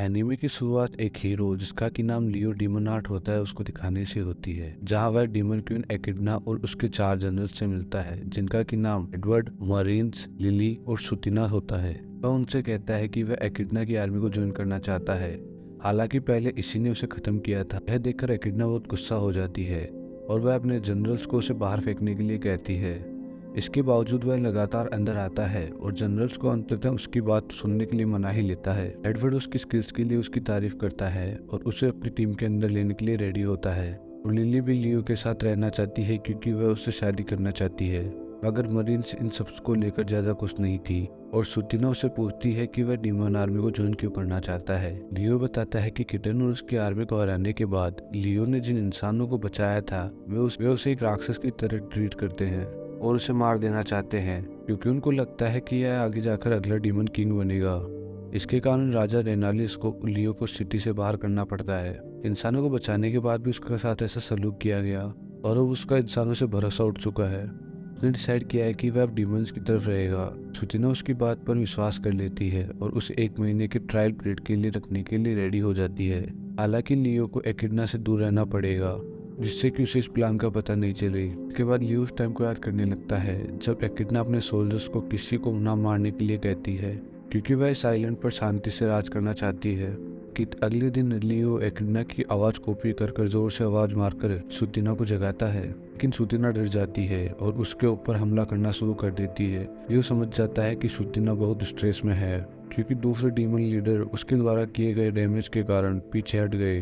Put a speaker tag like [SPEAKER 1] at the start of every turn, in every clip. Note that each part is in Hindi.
[SPEAKER 1] एनीमे की शुरुआत एक हीरो जिसका कि नाम लियो डीमन आर्ट होता है उसको दिखाने से होती है, जहां वह डीमन क्वीन एकिडना और उसके 4 जनरल्स से मिलता है जिनका कि नाम एडवर्ड, मरीन्स, लिली और सुतिना होता है। वह उनसे कहता है कि वह एकिडना की आर्मी को ज्वाइन करना चाहता है। हालांकि पहले इसी ने उसे खत्म किया था। यह देखकर एकिडना बहुत गुस्सा हो जाती है और वह अपने जनरल्स को उसे बाहर फेंकने के लिए कहती है। इसके बावजूद वह लगातार अंदर आता है और जनरल्स को अंततः उसकी बात सुनने के लिए मना ही लेता है। एडवर्ड उसकी स्किल्स के लिए उसकी तारीफ करता है और उसे अपनी टीम के अंदर लेने के लिए रेडी होता है। और लिली भी लियो के साथ रहना चाहती है क्योंकि वह उससे शादी करना चाहती है, मगर मरीन्स इन सब को लेकर ज्यादा खुश नहीं थी। और सुतिना उसे पूछती है कि वह डीमन आर्मी को ज्वाइन क्यों करना चाहता है। लियो बताता है कि किटन और उसकी आर्मी को हराने के बाद लियो ने जिन इंसानों को बचाया था वे उसे एक राक्षस की तरह ट्रीट करते हैं और उसे मार देना चाहते हैं, क्योंकि उनको लगता है कि यह आगे जाकर अगला डीमन किंग बनेगा। इसके कारण राजा रेनालिस को लियो को सिटी से बाहर करना पड़ता है। इंसानों को बचाने के बाद भी उसके साथ ऐसा सलूक किया गया और अब उसका इंसानों से भरोसा उठ चुका है। उसने डिसाइड किया है कि वह अब डीमंस की तरफ रहेगा। सुतिना उसकी बात पर विश्वास कर लेती है और उसे 1 महीने के ट्रायल पीरियड के लिए रखने के लिए रेडी हो जाती है। हालांकि लियो को एकिडना से दूर रहना पड़ेगा जिससे कि उसे इस प्लान का पता नहीं चले। इसके बाद लियो उस टाइम को याद करने लगता है जब एकिडना अपने सोल्जर्स को किसी को ना मारने के लिए कहती है, क्योंकि वह इस आइलैंड पर शांति से राज करना चाहती है। कि अगले दिन लियो एकिडना की आवाज कॉपी कर जोर से आवाज मारकर सुतिना को जगाता है, लेकिन सुतिना डर जाती है और उसके ऊपर हमला करना शुरू कर देती है। लियो समझ जाता है कि सुतिना बहुत स्ट्रेस में है क्योंकि दूसरे डीमन लीडर उसके द्वारा किए गए डैमेज के कारण पीछे हट गए।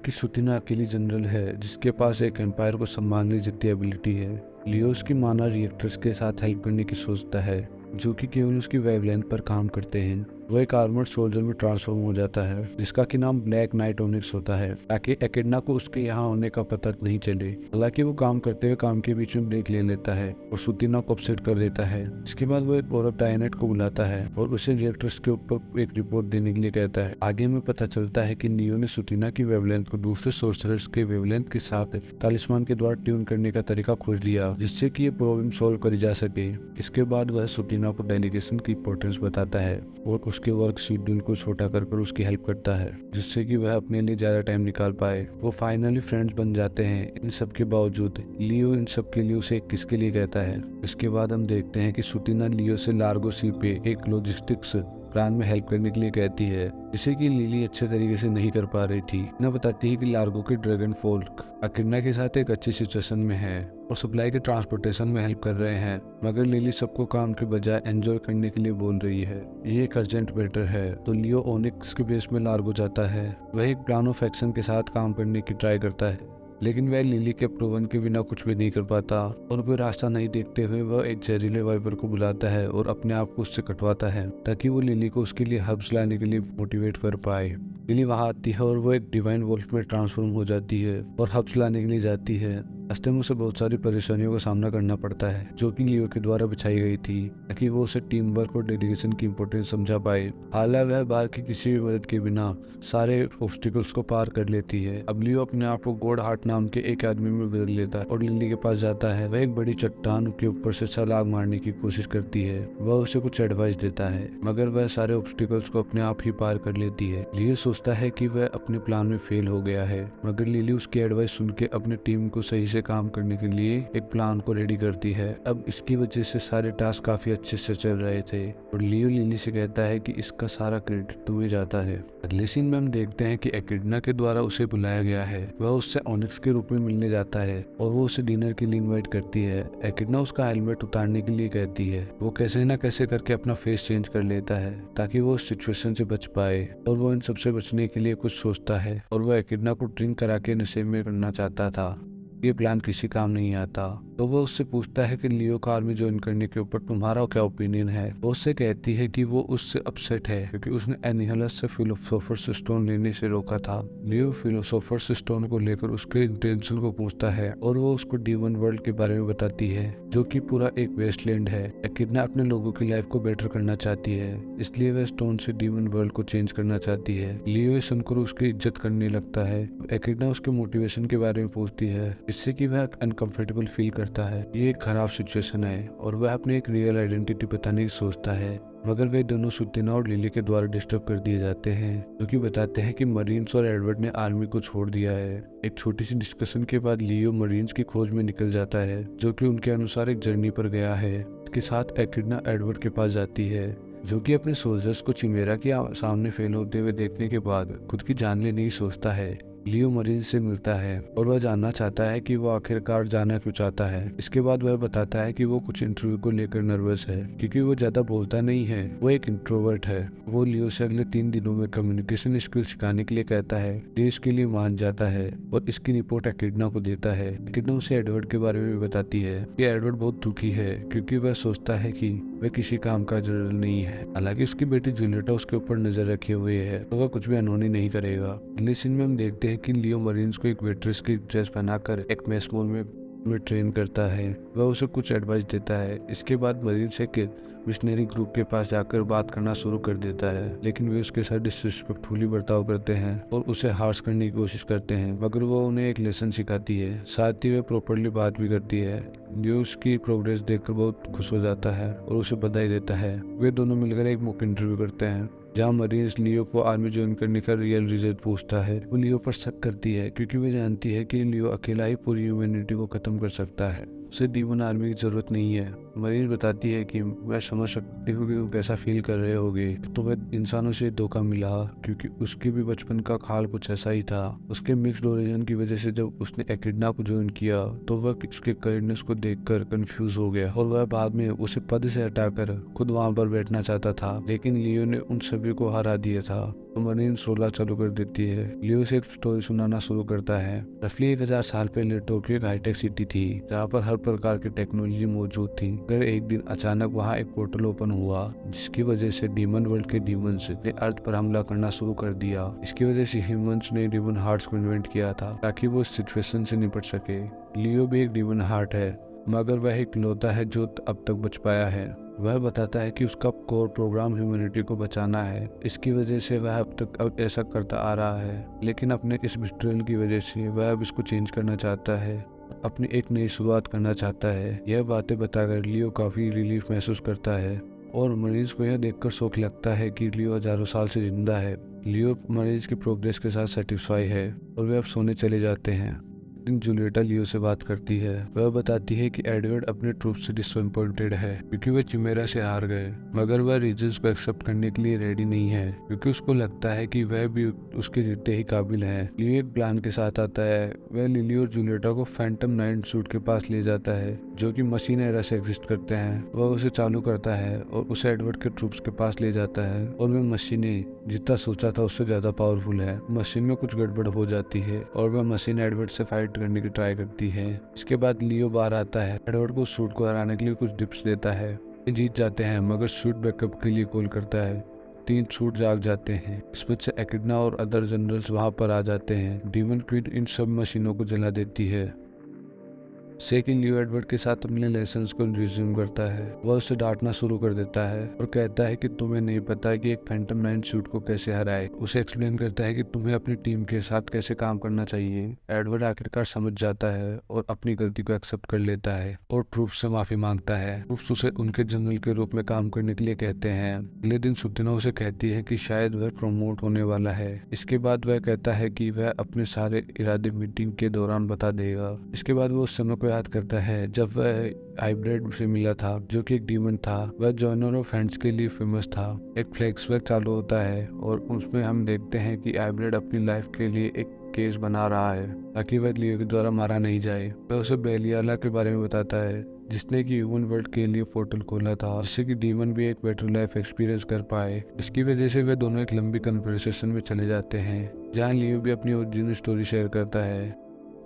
[SPEAKER 1] कि सुतिना अकेली जनरल है जिसके पास एक एम्पायर को संभालने जितनी एबिलिटी है। लियो उसकी माना रिएक्टर्स के साथ हेल्प करने की सोचता है जो कि केवल उसकी वेवलेंथ पर काम करते हैं। वह एक आर्मर्ड सोल्जर में ट्रांसफॉर्म हो जाता है जिसका कि नाम ब्लैक नाइट ओनिक्स होता है, ताकि एकिडना को उसके यहाँ होने का पता नहीं चले। हालांकि वो काम करते हुए काम के बीच में ब्रेक ले लेता है और सुतिना को अपसेट कर देता है। इसके बाद वो एक औरत डायनेट को बुलाता है और उसे रिएक्टर्स के ऊपर एक रिपोर्ट देने के लिए कहता है। आगे में पता चलता है कि लियो ने सुतिना की वेवलेंथ को दूसरे सोर्सरर्स के वेवलेंथ के साथ तालिस्मान के द्वारा ट्यून करने का तरीका खोज लिया जिससे कि ये प्रॉब्लम सॉल्व करी जा सके। इसके बाद वह सुतिना को डेलीगेशन की इंपॉर्टेंस बताता है और उसके वर्क शेड्यूल को छोटा कर उसकी हेल्प करता है जिससे कि वह अपने लिए ज्यादा टाइम निकाल पाए। वो फाइनली फ्रेंड्स बन जाते हैं। इन सब के बावजूद लियो इन सब के लिए उसे एक किस के लिए कहता है। इसके बाद हम देखते हैं कि सुतिना लियो से लार्गो सी पे एक लॉजिस्टिक्स प्लान में हेल्प करने के लिए कहती है जिसे कि लिली अच्छे तरीके से नहीं कर पा रही थी। न बताती है कि लार्गो के ड्रैगन फोल्क एकिडना के साथ एक अच्छी सिचुएशन में है और सप्लाई के ट्रांसपोर्टेशन में हेल्प कर रहे हैं, मगर लिली सबको काम के बजाय एंजॉय करने के लिए बोल रही है। ये एक अर्जेंट मैटर है तो लियो ओनिक्स के बेस में लार्गो जाता है। वह एक प्लान ऑफ एक्शन के साथ काम करने की ट्राई करता है, लेकिन वह लिली के अप्रूवल के बिना कुछ भी नहीं कर पाता और कोई रास्ता नहीं देखते हुए वह एक जहरीले वाइपर को बुलाता है और अपने आप को उससे कटवाता है ताकि वो लिली को उसके लिए हर्ब्स लाने के लिए मोटिवेट कर पाए। लिली वहां आती है और वो एक डिवाइन वोल्फ में ट्रांसफॉर्म हो जाती है और हर्ब्स लाने के लिए जाती है। रास्ते में उसे बहुत सारी परेशानियों का सामना करना पड़ता है जो कि लियो के द्वारा बिछाई गई थी ताकि वो उसे टीम वर्क और डेडिकेशन की इंपॉर्टेंस समझा पाए। हालांकि वह बाहर की किसी भी मदद के बिना सारे ऑब्स्टिकल्स को पार कर लेती है। अब लियो अपने आप को गॉड हार्ट नाम के एक आदमी में बदल लेता है और लिली के पास जाता है। वह एक बड़ी चट्टान के ऊपर से छलांग मारने की कोशिश करती है। वह उसे कुछ एडवाइस देता है मगर वह सारे ऑब्स्टिकल्स को अपने आप ही पार कर लेती है। लियो सोचता है कि वह अपने प्लान में फेल हो गया है, मगर लिली उसकी एडवाइस सुन के अपने टीम को सही से काम करने के लिए एक प्लान को रेडी करती है। अब इसकी वजह से सारे टास्क काफी अच्छे से चल रहे थे और लियो लिली से कहता है कि इसका सारा क्रेडिट तुम्हें जाता है। अगले सीन में हम देखते हैं कि एकिडना के द्वारा उसे बुलाया गया है। वह उससे ऑनिक्स के रूप में मिलने जाता है और वो उसे डिनर के लिए इन्वाइट करती है। एकिडना उसका हेलमेट उतारने के लिए कहती है। वो कैसे न कैसे करके अपना फेस चेंज कर लेता है ताकि वो उस सिचुएशन से बच पाए और वो इन सबसे बचने के लिए कुछ सोचता है और वो एकिडना को ड्रिंक करा के नशे में करना चाहता था। ये प्लान किसी काम नहीं आता तो वो उससे पूछता है कि लियो का आर्मी ज्वाइन करने के ऊपर तुम्हारा क्या ओपिनियन है। वो उससे कहती है कि वो उससे अपसेट है क्योंकि उसने एनिहलस से फिलोसोफर्स स्टोन लेने से रोका था। लियो फिलोसोफर्स स्टोन को लेकर उसके इंटेंशन को पूछता है और वो उसको डीमन वर्ल्ड के बारे में बताती है जो कि पूरा एक वेस्टलैंड है। एकिडना अपने लोगों की लाइफ को बेटर करना चाहती है, इसलिए वह स्टोन से डीमन वर्ल्ड को चेंज करना चाहती है। लियो ये सुनकर उसकी इज्जत करने लगता है। एकिडना उसके मोटिवेशन के बारे में पूछती है जिससे कि वह अनकंफर्टेबल फील करता है। ये एक खराब सिचुएशन है और वह अपनी एक रियल आइडेंटिटी बताने की सोचता है। मगर वे दोनों सुतेना और लिली के द्वारा डिस्टर्ब कर दिए जाते हैं, जो कि बताते हैं कि मरीन्स और एडवर्ड ने आर्मी को छोड़ दिया है। एक छोटी सी डिस्कशन के बाद लियो मरीन्स की खोज में निकल जाता है, जो कि उनके अनुसार एक जर्नी पर गया है। इसके साथ एकिडना एडवर्ड के पास जाती है, जो कि अपने सोल्जर्स को चिमेरा के सामने फेल होते हुए देखने के बाद खुद की जान लेने की सोचता है। लियो मरीन से मिलता है और वह जानना चाहता है कि वो आखिरकार जाना क्यों चाहता है। इसके बाद वह बताता है कि वो कुछ इंटरव्यू को लेकर नर्वस है, क्योंकि वो ज्यादा बोलता नहीं है, वो एक इंट्रोवर्ट है। वो लियो से अगले 3 दिनों में कम्युनिकेशन स्किल सिखाने के लिए कहता है। लियो इसके लिए मान जाता है और इसकी रिपोर्ट एकिडना को देता है। एकिडना उसे एडवर्ड के बारे में बताती है कि एडवर्ड बहुत दुखी है, क्योंकि वह सोचता है कि वह किसी काम का जनरल नहीं है। हालांकि उसकी बेटी जूलियटा उसके ऊपर नजर रखे हुए है, तो वह कुछ भी अनहोनी नहीं करेगा। अगले सीन में हम देखते हैं कि लियो मरीन्स को एक वेट्रेस की ड्रेस पहनाकर एक मेस मॉल में ट्रेन करता है। वह उसे कुछ एडवाइस देता है। इसके बाद मरीन्स एक मिशनरी ग्रुप के पास जाकर बात करना शुरू कर देता है, लेकिन वे उसके साथ डिसरिस्पेक्टफुली बर्ताव करते हैं और उसे हार्श करने की कोशिश करते हैं। मगर वो उन्हें एक लेसन सिखाती है, साथ ही वे प्रॉपरली बात भी करती है। लियो उसकी प्रोग्रेस देखकर बहुत खुश हो जाता है और उसे बधाई देता है। वे दोनों मिलकर एक मॉक इंटरव्यू करते हैं, जहाँ मरीन्स लियो को आर्मी ज्वाइन करने का रियल रीजन पूछता है। वो लियो पर शक करती है, क्योंकि वो जानती है कि लियो अकेला ही पूरी ह्यूमैनिटी को खत्म कर सकता है। उसे डीमन आर्मी की जरूरत नहीं है। मरीन बताती है कि मैं समझ सकती हूँ कि वो कैसा फील कर रहे होगे। तो वह इंसानों से धोखा मिला, क्योंकि उसके भी बचपन का हाल कुछ ऐसा ही था। उसके मिक्स्ड ओरिजिन की वजह से जब उसने एकिडना को ज्वाइन किया, तो वह उसके काइंडनेस को देखकर कंफ्यूज हो गया और वह बाद में उसे पद से हटाकर खुद वहां पर बैठना चाहता था, लेकिन लियो ने उन सभी को हरा दिया था। तो मरीन 16 चालू कर देती है। लियो से एक स्टोरी सुनाना शुरू करता है। रफली 1000 साल पहले टोक्यो एक हाईटेक सिटी थी, जहाँ पर हर प्रकार की टेक्नोलॉजी मौजूद थी। फिर एक दिन अचानक वहाँ एक पोर्टल ओपन हुआ, जिसकी वजह से डीमन वर्ल्ड के डीमंस ने अर्थ पर हमला करना शुरू कर दिया। इसकी वजह से ह्यूमंस ने डीमन हार्ट्स को इन्वेंट किया था, ताकि वो इस सिचुएशन से निपट सके। लियो भी एक डीमन हार्ट है, मगर वह इकलौता है जो अब तक बच पाया है। वह बताता है कि उसका कोर प्रोग्राम ह्यूमैनिटी को बचाना है। इसकी वजह से वह अब ऐसा करता आ रहा है, लेकिन अपने इस बिस्ट्रेल की वजह से वह अब इसको चेंज करना चाहता है, अपनी एक नई शुरुआत करना चाहता है। यह बातें बताकर लियो काफी रिलीफ महसूस करता है और मरीज को यह देखकर शौक लगता है कि लियो हजारों साल से जिंदा है। लियो मरीज की प्रोग्रेस के साथ सेटिस्फाई है और वे अब सोने चले जाते हैं। जूलियटा लियो से बात करती है। वह बताती है कि एडवर्ड अपने ट्रूप से डिसअपॉइंटेड है, क्योंकि वह चिमेरा से हार गए, मगर वह रीजन्स को एक्सेप्ट करने के लिए रेडी नहीं है, क्योंकि उसको लगता है कि वह भी उसके जितने ही काबिल है। लियो एक प्लान के साथ आता है। वह लिली और जूलियटा को फैंटम 9 सूट के पास ले जाता है, जो कि मशीन एरा से एग्जिस्ट करते हैं। वह उसे चालू करता है और उसे एडवर्ड के ट्रूप्स के पास ले जाता है, और वह मशीनें जितना सोचा था उससे ज्यादा पावरफुल है। मशीन में कुछ गड़बड़ हो जाती है और वह मशीन एडवर्ड से फाइट करने की ट्राई करती है। इसके बाद लियो बाहर आता है। एडवर्ड को सूट को हराने के लिए कुछ टिप्स देता है। ये जीत जाते हैं, मगर सूट बैकअप के लिए कॉल करता है। 3 सूट जाग जाते हैं। इसमें से एकिडना और अदर जनरल्स वहां पर आ जाते हैं। डीमन क्वीन इन सब मशीनों को जला देती है। सेकंड लियो एडवर्ड के साथ अपने लेसन्स को रिज्यूम करता है। वह उसे डांटना शुरू कर देता है और कहता है कि तुम्हें नहीं पता कि एक फैंटम 9 सूट को कैसे हराए। उसे एक्सप्लेन करता है कि तुम्हें अपनी टीम के साथ कैसे काम करना चाहिए। एडवर्ड आखिरकार समझ जाता है और अपनी गलती को एक्सेप्ट कर लेता है और ट्रूप्स से माफी मांगता है। ट्रूप्स उसे उनके जनरल के रूप में काम करने के लिए कहते हैं। अगले दिन सुतिना उसे कहती है कि शायद वह प्रमोट होने वाला है। इसके बाद वह कहता है कि वह अपने सारे इरादे मीटिंग के दौरान बता देगा। इसके बाद वो उस समय को याद करता है जब वह हाइब्रिड से मिला था, जो कि एक डीमन था। वह जॉइनर ऑफ हैंड्स के लिए फेमस था। एक फ्लैशबैक चालू होता है और उसमें हम देखते हैं कि हाइब्रिड अपनी लाइफ के लिए एक केस बना रहा है, ताकि वह लियो के द्वारा मारा नहीं जाए। वह उसे बेलियाला के बारे में बताता है, जिसने कि ह्यूमन वर्ल्ड के लिए पोर्टल खोला था, जिससे कि डीमन भी एक बेटर लाइफ एक्सपीरियंस कर पाए। इसकी वजह से वे दोनों एक लंबी कन्वर्सेशन में चले जाते हैं, जहाँ लियो भी अपनी ओरिजिनल स्टोरी शेयर करता है।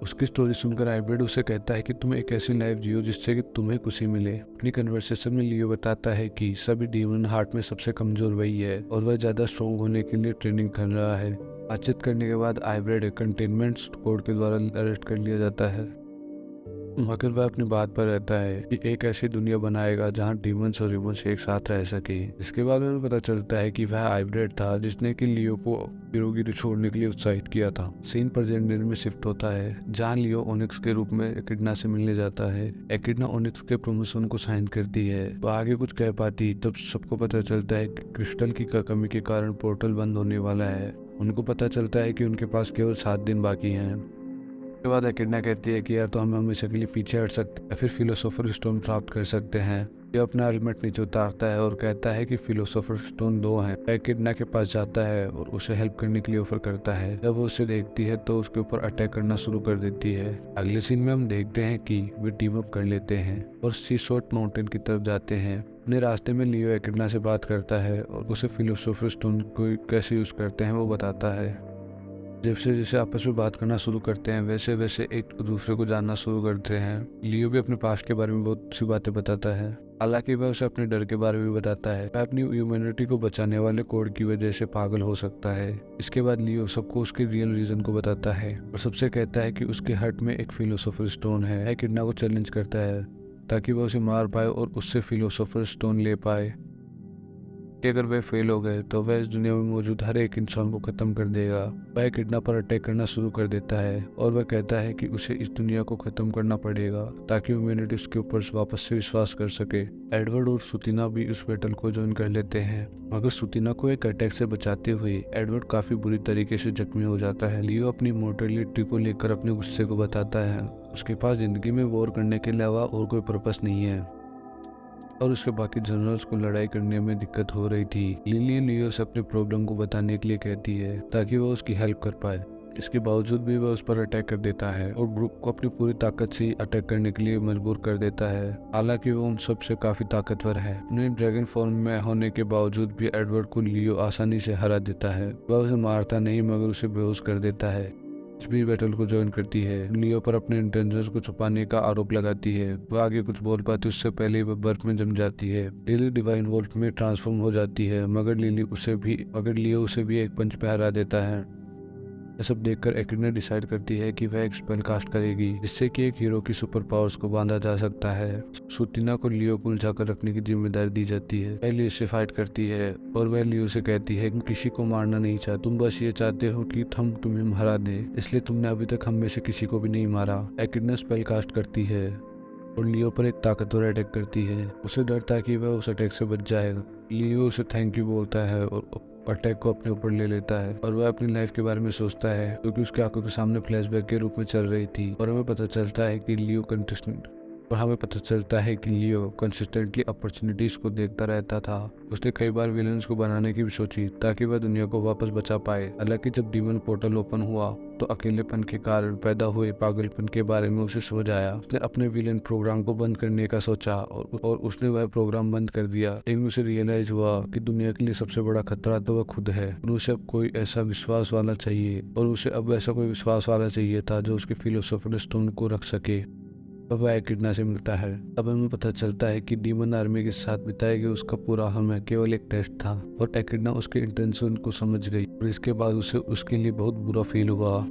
[SPEAKER 1] उसकी स्टोरी सुनकर हाइब्रिड उसे कहता है कि तुम एक ऐसी लाइफ जियो जिससे कि तुम्हें खुशी मिले। अपनी कन्वर्सेशन में लियो बताता है कि सभी डीमन हार्ट में सबसे कमजोर वही है और वह ज्यादा स्ट्रॉन्ग होने के लिए ट्रेनिंग कर रहा है। बातचीत करने के बाद हाइब्रिड कंटेनमेंट कोड के द्वारा अरेस्ट कर लिया जाता है। मगर वह अपनी बात पर रहता है कि एक ऐसी दुनिया बनाएगा जहां डीमंस और ह्यूमंस एक साथ रह सके। इसके बाद हमें पता चलता है कि वह हाइब्रिड था जिसने कि लियो को हीरोगिरी छोड़ने के लिए उत्साहित किया था। सीन प्रेजेंट डे में शिफ्ट होता है जहां लियो ओनिक्स के रूप में एकिडना से मिलने जाता है। एकिडना ओनिक्स के प्रमोशन को साइन करती है। वह आगे कुछ कह पाती तब सबको पता चलता है कि क्रिस्टल की कमी के कारण पोर्टल बंद होने वाला है। उनको पता चलता है कि उनके पास केवल 7 दिन बाकी हैं। उसके बाद एकिडना कहती है कि या तो हम हमेशा के लिए पीछे हट सकते हैं या फिर फिलोसोफर स्टोन प्राप्त कर सकते हैं। ये अपना हेलमेट नीचे उतारता है और कहता है कि फिलोसोफर स्टोन 2 हैं। एकिडना के पास जाता है और उसे हेल्प करने के लिए ऑफर करता है। जब वो उसे देखती है तो उसके ऊपर अटैक करना शुरू कर देती है। अगले सीन में हम देखते हैं कि वे टीम अप कर लेते हैं और सी शॉर्ट माउंटेन की तरफ जाते हैं। अपने रास्ते में लियो एकिडना से बात करता है और उसे फिलोसोफर स्टोन को कैसे यूज करते हैं वो बताता है। जैसे जैसे आपस में बात करना शुरू करते हैं वैसे वैसे एक दूसरे को जानना शुरू करते हैं। लियो भी अपने पास्ट के बारे में बहुत सी बातें बताता है। हालांकि वह उसे अपने डर के बारे में बताता है। वह अपनी ह्यूमैनिटी को बचाने वाले कोड की वजह से पागल हो सकता है। इसके बाद लियो सबको उसके रियल रीजन को बताता है और सबसे कहता है कि उसके हर्ट में एक फिलोसोफर स्टोन है। एकिडना को चैलेंज करता है ताकि वह उसे मार पाए और उससे फिलोसोफर स्टोन ले पाए कि अगर वह फेल हो गए तो वह इस दुनिया में मौजूद हर एक इंसान को खत्म कर देगा। वह एकिडना पर अटैक करना शुरू कर देता है और वह कहता है कि उसे इस दुनिया को खत्म करना पड़ेगा ताकि ह्यूमैनिटी उसके ऊपर वापस से विश्वास कर सके। एडवर्ड और सुतीना भी उस बैटल को ज्वाइन कर लेते हैं मगर सुतीना को एक अटैक से बचाते हुए एडवर्ड काफी बुरी तरीके से जख्मी हो जाता है। लियो अपनी मोर्टेलिटी को लेकर अपने गुस्से को बताता है। उसके पास जिंदगी में वॉर करने के अलावा और कोई पर्पस नहीं है और उसके बाकी जनरल्स को लड़ाई करने में दिक्कत हो रही थी। लिली लियो से अपने प्रॉब्लम को बताने के लिए कहती है ताकि वो उसकी हेल्प कर पाए। इसके बावजूद भी वह उस पर अटैक कर देता है और ग्रुप को अपनी पूरी ताकत से अटैक करने के लिए मजबूर कर देता है। हालांकि वो उन सबसे काफी ताकतवर है। उन्हें ड्रैगन फॉर्म में होने के बावजूद भी एडवर्ड को लियो आसानी से हरा देता है। वह उसे मारता नहीं मगर उसे बेहोश कर देता है। भी बैटल को ज्वाइन करती है। लियो पर अपने इंटेंशंस को छुपाने का आरोप लगाती है। वह आगे कुछ बोल पाती उससे पहले ही वह बर्फ में जम जाती है। लिली डिवाइन वोल्ट में ट्रांसफॉर्म हो जाती है मगर लियो उसे भी एक पंच पे हरा देता है। यह सब देखकर एकिडना डिसाइड करती है कि वह एक स्पेल कास्ट करेगी जिससे कि एक हीरो की सुपर पावर्स को बांधा जा सकता है। सुतीना को लियो को उलझा कर रखने की जिम्मेदारी दी जाती है। वह लियो से फाइट करती है और वह लियो से कहती है कि किसी को मारना नहीं चाहती, तुम बस ये चाहते हो कि हम तुम्हें हरा दे, इसलिए तुमने अभी तक हम में से किसी को भी नहीं मारा। एकिडना स्पेल कास्ट करती है और लियो पर एक ताकतवर अटैक करती है। उसे डर था कि वह उस अटैक से बच जाएगा। लियो उसे थैंक यू बोलता है और अटैक को अपने ऊपर ले लेता है और वह अपनी लाइफ के बारे में सोचता है क्योंकि उसकी आंखों के सामने फ्लैशबैक के रूप में चल रही थी। और हमें पता चलता है कि लियो कंसिस्टेंटली अपॉर्चुनिटीज को देखता रहता था। उसने कई बार विलन्स को बनाने की भी सोची ताकि वह दुनिया को वापस बचा पाए। हालांकि जब डीमन पोर्टल ओपन हुआ तो अकेलेपन के कारण पैदा हुए पागलपन के बारे में उसे समझ आया। उसने अपने विलन प्रोग्राम को बंद करने का सोचा और उसने वह प्रोग्राम बंद कर दिया। लेकिन उसे रियलाइज हुआ कि दुनिया के लिए सबसे बड़ा खतरा तो वह खुद है और उसे अब कोई ऐसा विश्वास वाला चाहिए था जो उसके फिलोसोफर स्टोन को रख सके। अब वह एकिडना से मिलता है। अब हमें पता चलता है कि डीमन आर्मी के साथ बिताया गया उसका पूरा समय केवल एक टेस्ट था और एकिडना उसके इंटेंशन को समझ गई और इसके बाद उसे उसके लिए बहुत बुरा फील हुआ।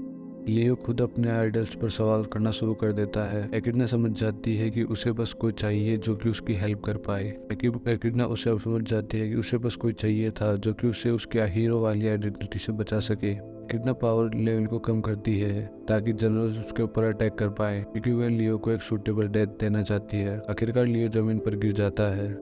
[SPEAKER 1] लियो खुद अपने आइडल्स पर सवाल करना शुरू कर देता है। एकिडना समझ जाती है कि उसे बस कोई चाहिए जो कि उसकी हेल्प कर पाए। एकिडना उसे समझ जाती है कि उसे बस कोई चाहिए था जो कि उसे उसके हीरो वाली आइडेंटिटी से बचा सके। एकिडना पावर लेवल को कम करती है ताकि जनरल उसके ऊपर अटैक कर पाए क्योंकि वह लियो को एक सूटेबल डेथ देना चाहती है। आखिरकार लियो जमीन पर गिर जाता है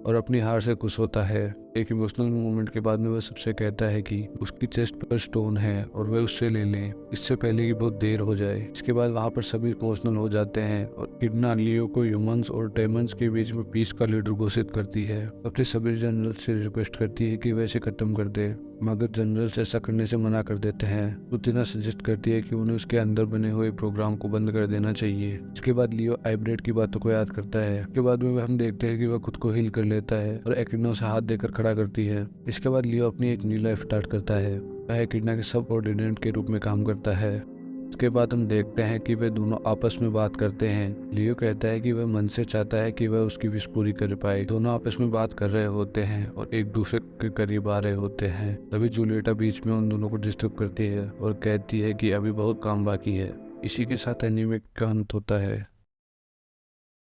[SPEAKER 1] और अपनी हार से खुश होता है। एक इमोशनल मोमेंट के बाद में वह सबसे कहता है कि उसकी चेस्ट पर स्टोन है और वह उससे ले लें इससे पहले कि बहुत देर हो जाए। इसके बाद वहां पर सभी इमोशनल हो जाते हैं और एकिडना लियो को ह्यूमंस और डेमंस के बीच में पीस का लीडर घोषित करती है। अपने सभी जनरल से रिक्वेस्ट करती है कि वह इसे खत्म कर दे मगर जनरल्स ऐसा करने से मना कर देते हैं। सुतीना सजेस्ट करती है कि उन्हें उसके अंदर बने हुए प्रोग्राम को बंद कर देना चाहिए। इसके बाद लियो हाइब्रिड की बातों को याद करता है। इसके बाद में हम देखते हैं कि वह खुद को हील कर लेता है और एकिडना उसे हाथ देकर खड़ा करती है। इसके बाद लियो अपनी एक न्यू लाइफ स्टार्ट करता है। वह एकिडना के सबऑर्डिनेट के रूप में काम करता है। इसके बाद हम देखते हैं कि वे दोनों आपस में बात करते हैं। लियो कहता है कि वह मन से चाहता है कि वह उसकी विश पूरी कर पाए। दोनों आपस में बात कर रहे होते हैं और एक दूसरे के करीब आ रहे होते हैं। तभी जूलिएटा बीच में उन दोनों को डिस्टर्ब करती है और कहती है कि अभी बहुत काम बाकी है। इसी के साथ एनीमे का अंत होता है।